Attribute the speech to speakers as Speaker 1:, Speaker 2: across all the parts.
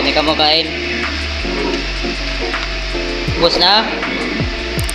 Speaker 1: May kamakain. Bus na.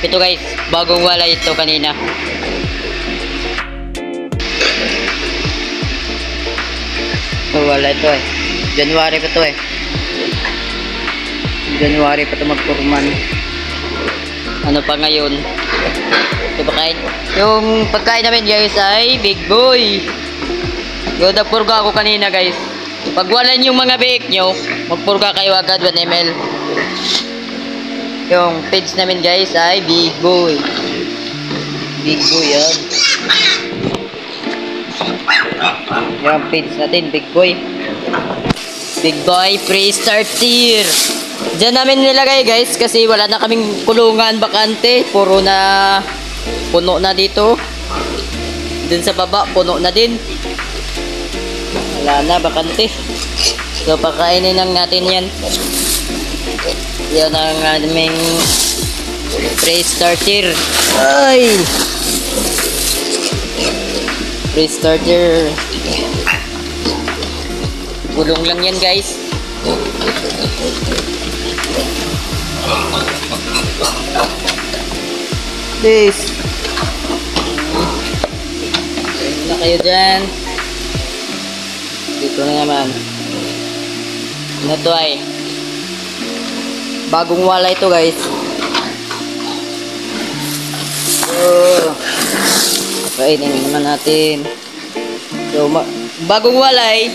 Speaker 1: Ito guys, bagong walay ito kanina. Wala ito eh. January pa to eh. January pa to magpurman. Ano pa ngayon? Ito pagkain. Yung pagkain namin guys ay Big Boy. Nagpurga ako kanina guys. Pag wala yung mga biik nyo, magpurga kayo agad 1 ml. Yung page namin guys ay Big Boy. Big Boy yan. Yung page natin, Big Boy. Big Boy Pre-Start Tier. Diyan namin nilagay guys kasi wala na kaming kulungan bakante. Puro na puno na dito. Dun sa baba, puno na din. Wala na, bakante. So, pakainin lang natin yan. Yan ang aming pre-starter. Ay! Pre-starter. Gulong lang yan, guys. This. Ayun na kayo dyan. Dito na naman. Ano to ay? Bagong wala ito guys. So, kainin naman natin. So, bagong walay,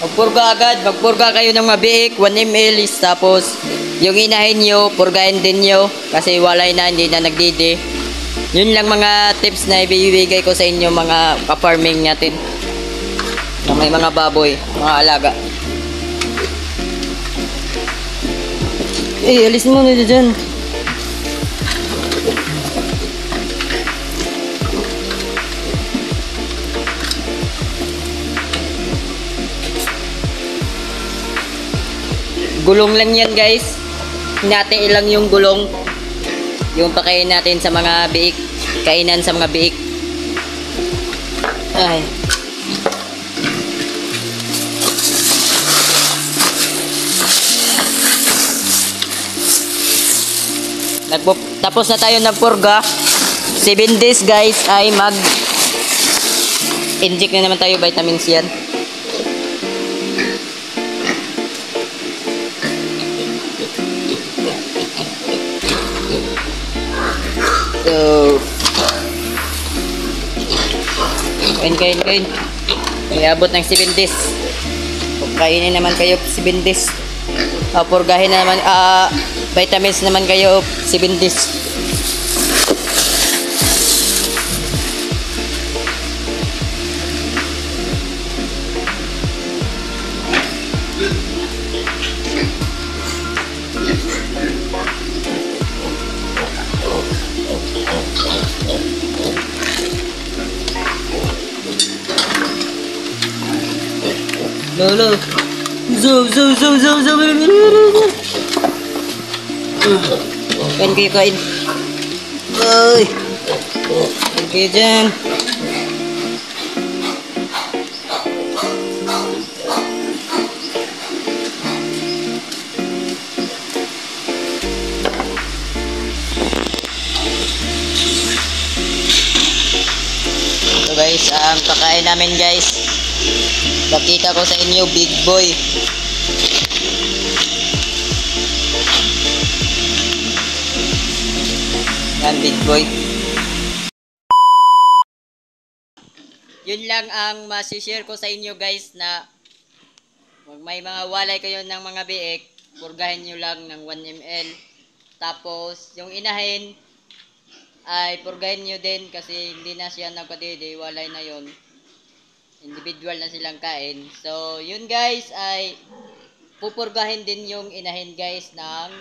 Speaker 1: magpurga agad. Magpurga kayo ng mabiik, 1 ml. Tapos, yung inahin nyo, purgahin din nyo. Kasi walay na, hindi na nagdidi. Yun lang mga tips na ibibigay ko sa inyo mga ka-farming natin. Na may mga baboy, mga alaga. Eh, alis mo na dyan. Gulong lang yan guys. Hinati ilang yung gulong. Yung pakain natin sa mga biik. Kainan sa mga biik. Ay. Tapos na tayo nagpurga. 7 days guys ay inject na naman tayo vitamins yan. So kain. May abot ng 7 days. Kainin naman kayo 7 days. Purgahin na naman vitamins naman kayo 7 days. Lolo. Zo. Kain. Ay. Kain dyan. So guys, ang pakain namin guys. Pakita ko sa inyo, Big Boy. Yan, Big Boy. Yun lang ang masishare ko sa inyo guys na pag may mga walay kayo ng mga biik, purgahin nyo lang ng 1 ml. Tapos, yung inahin ay purgahin nyo din kasi hindi na siya nagpadede, walay na yon. Individual na silang kain. So, yun guys ay pupurgahin din yung inahin guys ng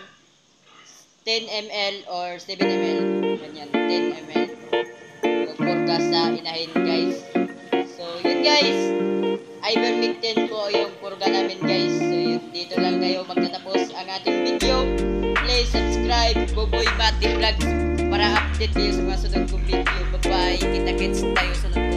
Speaker 1: 10 ml or 7 ml. Ganyan, 10 ml. Pupurga sa inahin guys. So, yun guys. Ivermectin po yung purga namin guys. So, yun, dito lang tayo magtatapos ang ating video. Please subscribe, Boboy Mati Vlogs para update kayo sa mga sunod kong video. Bye-bye. Kita-kits tayo sunod.